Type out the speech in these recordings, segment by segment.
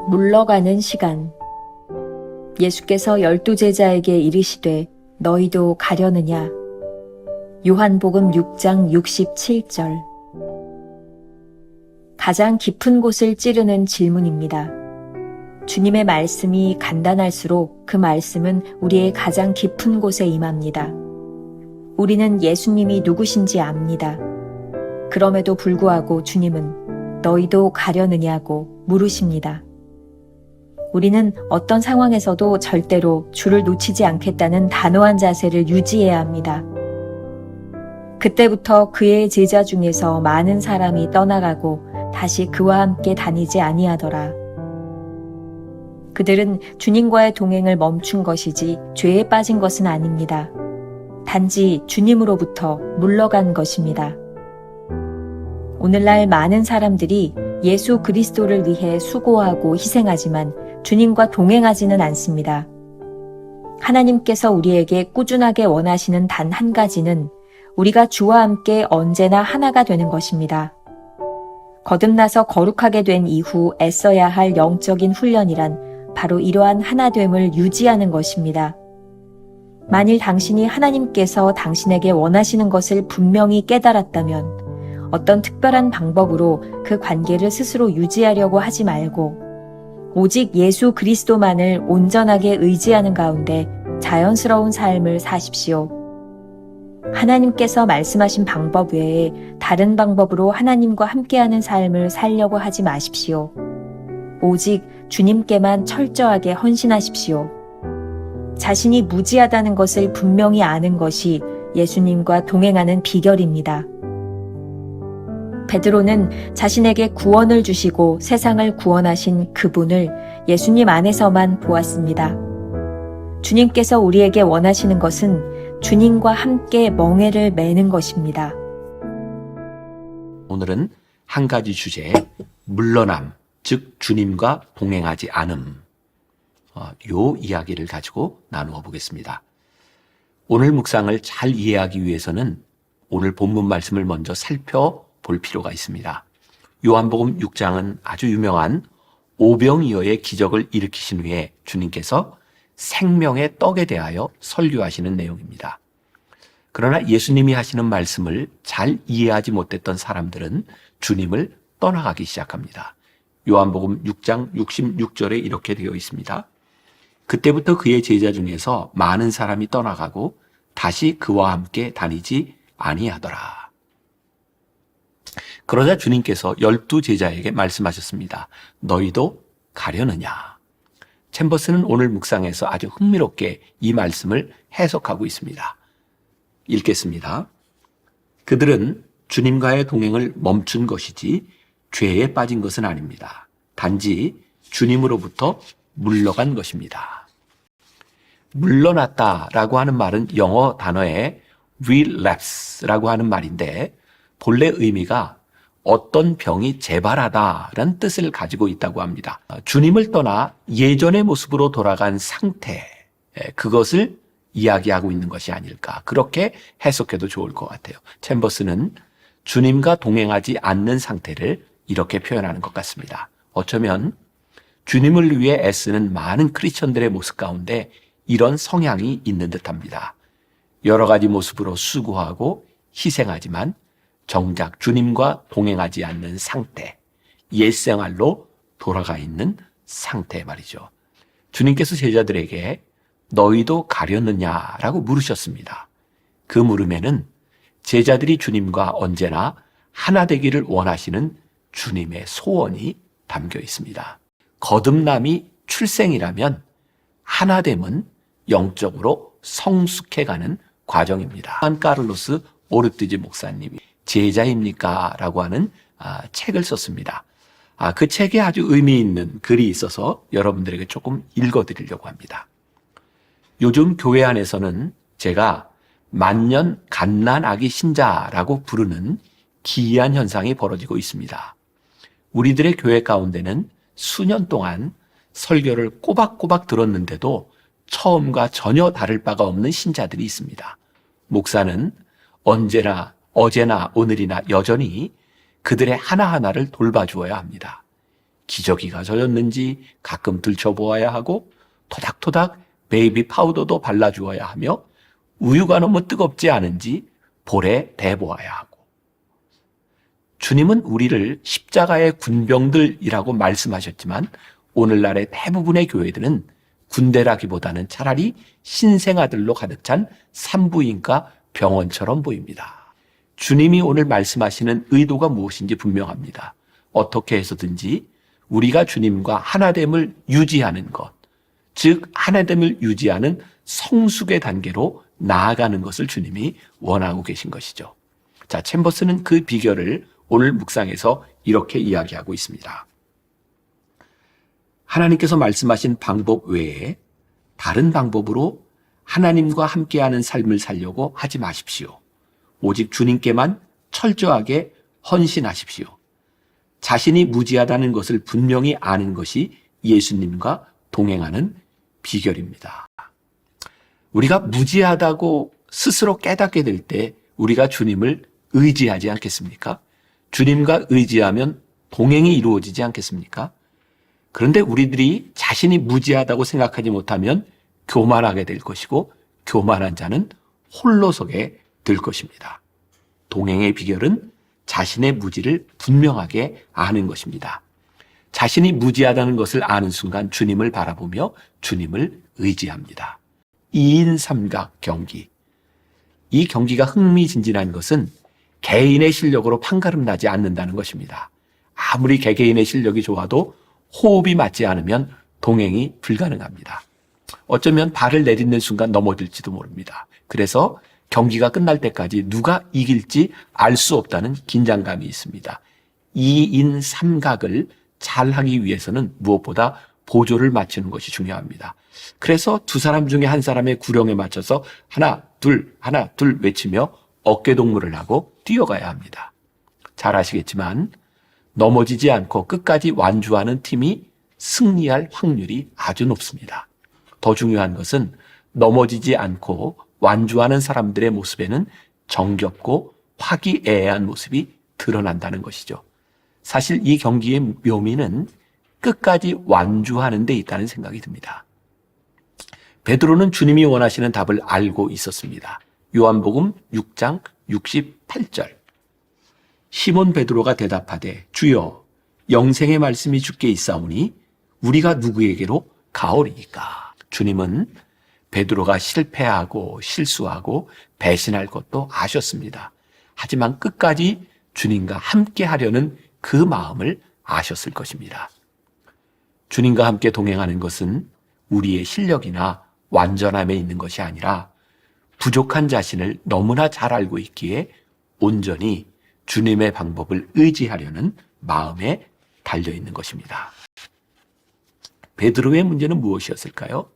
물러가는 시간. 예수께서 12제자에게 이르시되 너희도 가려느냐. 요한복음 6장 67절. 가장 깊은 곳을 찌르는 질문입니다. 주님의 말씀이 간단할수록 그 말씀은 우리의 가장 깊은 곳에 임합니다. 우리는 예수님이 누구신지 압니다. 그럼에도 불구하고 주님은 너희도 가려느냐고 물으십니다. 우리는 어떤 상황에서도 절대로 주를 놓치지 않겠다는 단호한 자세를 유지해야 합니다. 그때부터 그의 제자 중에서 많은 사람이 떠나가고 다시 그와 함께 다니지 아니하더라. 그들은 주님과의 동행을 멈춘 것이지 죄에 빠진 것은 아닙니다. 단지 주님으로부터 물러간 것입니다. 오늘날 많은 사람들이 예수 그리스도를 위해 수고하고 희생하지만 주님과 동행하지는 않습니다. 하나님께서 우리에게 꾸준하게 원하시는 단 한 가지는 우리가 주와 함께 언제나 하나가 되는 것입니다. 거듭나서 거룩하게 된 이후 애써야 할 영적인 훈련이란 바로 이러한 하나됨을 유지하는 것입니다. 만일 당신이 하나님께서 당신에게 원하시는 것을 분명히 깨달았다면 어떤 특별한 방법으로 그 관계를 스스로 유지하려고 하지 말고 오직 예수 그리스도만을 온전하게 의지하는 가운데 자연스러운 삶을 사십시오. 하나님께서 말씀하신 방법 외에 다른 방법으로 하나님과 함께하는 삶을 살려고 하지 마십시오. 오직 주님께만 철저하게 헌신하십시오. 자신이 무지하다는 것을 분명히 아는 것이 예수님과 동행하는 비결입니다. 베드로는 자신에게 구원을 주시고 세상을 구원하신 그분을 예수님 안에서만 보았습니다. 주님께서 우리에게 원하시는 것은 주님과 함께 멍에를 매는 것입니다. 오늘은 한 가지 주제, 물러남, 즉 주님과 동행하지 않음, 요 이야기를 가지고 나누어 보겠습니다. 오늘 묵상을 잘 이해하기 위해서는 오늘 본문 말씀을 먼저 살펴볼 필요가 있습니다. 요한복음 6장은 아주 유명한 오병이어의 기적을 일으키신 후에 주님께서 생명의 떡에 대하여 설교하시는 내용입니다. 그러나 예수님이 하시는 말씀을 잘 이해하지 못했던 사람들은 주님을 떠나가기 시작합니다. 요한복음 6장 66절에 이렇게 되어 있습니다. 그때부터 그의 제자 중에서 많은 사람이 떠나가고 다시 그와 함께 다니지 아니하더라. 그러자 주님께서 12제자에게 말씀하셨습니다. 너희도 가려느냐? 챔버스는 오늘 묵상에서 아주 흥미롭게 이 말씀을 해석하고 있습니다. 읽겠습니다. 그들은 주님과의 동행을 멈춘 것이지 죄에 빠진 것은 아닙니다. 단지 주님으로부터 물러간 것입니다. 물러났다라고 하는 말은 영어 단어의 relapse라고 하는 말인데 본래 의미가 어떤 병이 재발하다라는 뜻을 가지고 있다고 합니다. 주님을 떠나 예전의 모습으로 돌아간 상태, 그것을 이야기하고 있는 것이 아닐까. 그렇게 해석해도 좋을 것 같아요. 챔버스는 주님과 동행하지 않는 상태를 이렇게 표현하는 것 같습니다. 어쩌면 주님을 위해 애쓰는 많은 크리스천들의 모습 가운데 이런 성향이 있는 듯합니다. 여러 가지 모습으로 수고하고 희생하지만 정작 주님과 동행하지 않는 상태, 옛생활로 돌아가 있는 상태 말이죠. 주님께서 제자들에게 너희도 가려느냐라고 물으셨습니다. 그 물음에는 제자들이 주님과 언제나 하나 되기를 원하시는 주님의 소원이 담겨 있습니다. 거듭남이 출생이라면 하나됨은 영적으로 성숙해가는 과정입니다. 산 카를로스 오르티즈 목사님이 제자입니까? 라고 하는 책을 썼습니다. 그 책에 아주 의미 있는 글이 있어서 여러분들에게 조금 읽어드리려고 합니다. 요즘 교회 안에서는 제가 만년 갓난아기 신자라고 부르는 기이한 현상이 벌어지고 있습니다. 우리들의 교회 가운데는 수년 동안 설교를 꼬박꼬박 들었는데도 처음과 전혀 다를 바가 없는 신자들이 있습니다. 목사는 언제나 어제나 오늘이나 여전히 그들의 하나하나를 돌봐주어야 합니다. 기저귀가 젖었는지 가끔 들춰보아야 하고 토닥토닥 베이비 파우더도 발라주어야 하며 우유가 너무 뜨겁지 않은지 볼에 대보아야 하고 주님은 우리를 십자가의 군병들이라고 말씀하셨지만 오늘날의 대부분의 교회들은 군대라기보다는 차라리 신생아들로 가득 찬 산부인과 병원처럼 보입니다. 주님이 오늘 말씀하시는 의도가 무엇인지 분명합니다. 어떻게 해서든지 우리가 주님과 하나됨을 유지하는 것, 즉 하나됨을 유지하는 성숙의 단계로 나아가는 것을 주님이 원하고 계신 것이죠. 자, 챔버스는 그 비결을 오늘 묵상에서 이렇게 이야기하고 있습니다. 하나님께서 말씀하신 방법 외에 다른 방법으로 하나님과 함께하는 삶을 살려고 하지 마십시오. 오직 주님께만 철저하게 헌신하십시오. 자신이 무지하다는 것을 분명히 아는 것이 예수님과 동행하는 비결입니다. 우리가 무지하다고 스스로 깨닫게 될 때 우리가 주님을 의지하지 않겠습니까? 주님과 의지하면 동행이 이루어지지 않겠습니까? 그런데 우리들이 자신이 무지하다고 생각하지 못하면 교만하게 될 것이고 교만한 자는 홀로 서게 될 것입니다. 동행의 비결은 자신의 무지를 분명하게 아는 것입니다. 자신이 무지하다는 것을 아는 순간 주님을 바라보며 주님을 의지합니다. 2인 삼각 경기. 이 경기가 흥미진진한 것은 개인의 실력으로 판가름 나지 않는다는 것입니다. 아무리 개개인의 실력이 좋아도 호흡이 맞지 않으면 동행이 불가능합니다. 어쩌면 발을 내딛는 순간 넘어질지도 모릅니다. 그래서 경기가 끝날 때까지 누가 이길지 알 수 없다는 긴장감이 있습니다. 2인 삼각을 잘하기 위해서는 무엇보다 보조를 맞추는 것이 중요합니다. 그래서 두 사람 중에 한 사람의 구령에 맞춰서 하나 둘 외치며 어깨동무를 하고 뛰어가야 합니다. 잘 아시겠지만 넘어지지 않고 끝까지 완주하는 팀이 승리할 확률이 아주 높습니다. 더 중요한 것은 넘어지지 않고 완주하는 사람들의 모습에는 정겹고 화기애애한 모습이 드러난다는 것이죠. 사실 이 경기의 묘미는 끝까지 완주하는 데 있다는 생각이 듭니다. 베드로는 주님이 원하시는 답을 알고 있었습니다. 요한복음 6장 68절. 시몬 베드로가 대답하되 주여 영생의 말씀이 주께 있사오니 우리가 누구에게로 가오리이까. 주님은 베드로가 실패하고 실수하고 배신할 것도 아셨습니다. 하지만 끝까지 주님과 함께 하려는 그 마음을 아셨을 것입니다. 주님과 함께 동행하는 것은 우리의 실력이나 완전함에 있는 것이 아니라 부족한 자신을 너무나 잘 알고 있기에 온전히 주님의 방법을 의지하려는 마음에 달려있는 것입니다. 베드로의 문제는 무엇이었을까요?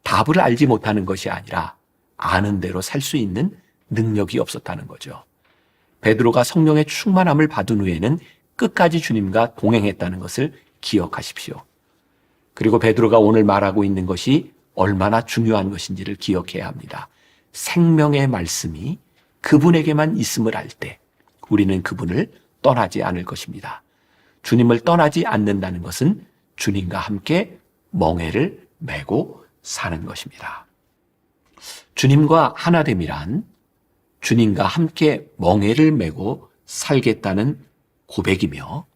답을 알지 못하는 것이 아니라 아는 대로 살 수 있는 능력이 없었다는 거죠. 베드로가 성령의 충만함을 받은 후에는 끝까지 주님과 동행했다는 것을 기억하십시오. 그리고 베드로가 오늘 말하고 있는 것이 얼마나 중요한 것인지를 기억해야 합니다. 생명의 말씀이 그분에게만 있음을 알 때 우리는 그분을 떠나지 않을 것입니다. 주님을 떠나지 않는다는 것은 주님과 함께 멍에를 메고 사는 것입니다. 주님과 하나됨이란 주님과 함께 멍에를 메고 살겠다는 고백이며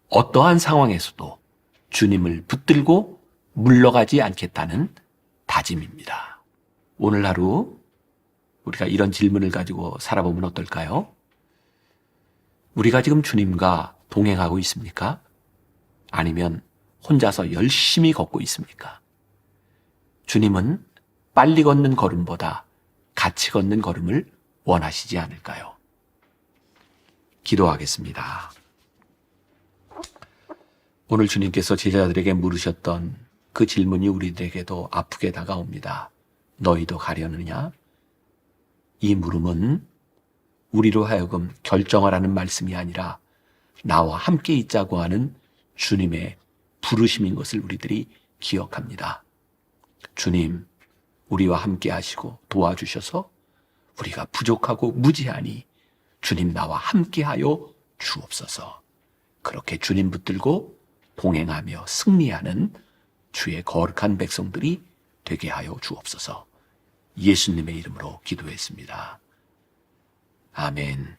어떠한 상황에서도 주님을 붙들고 물러가지 않겠다는 다짐입니다. 오늘 하루 우리가 이런 질문을 가지고 살아보면 어떨까요? 우리가 지금 주님과 동행하고 있습니까? 아니면 혼자서 열심히 걷고 있습니까? 주님은 빨리 걷는 걸음보다 같이 걷는 걸음을 원하시지 않을까요? 기도하겠습니다. 오늘 주님께서 제자들에게 물으셨던 그 질문이 우리들에게도 아프게 다가옵니다. 너희도 가려느냐? 이 물음은 우리로 하여금 결정하라는 말씀이 아니라 나와 함께 있자고 하는 주님의 부르심인 것을 우리들이 기억합니다. 주님, 우리와 함께 하시고 도와주셔서 우리가 부족하고 무지하니 주님 나와 함께 하여 주옵소서. 그렇게 주님 붙들고 동행하며 승리하는 주의 거룩한 백성들이 되게 하여 주옵소서. 예수님의 이름으로 기도했습니다. 아멘.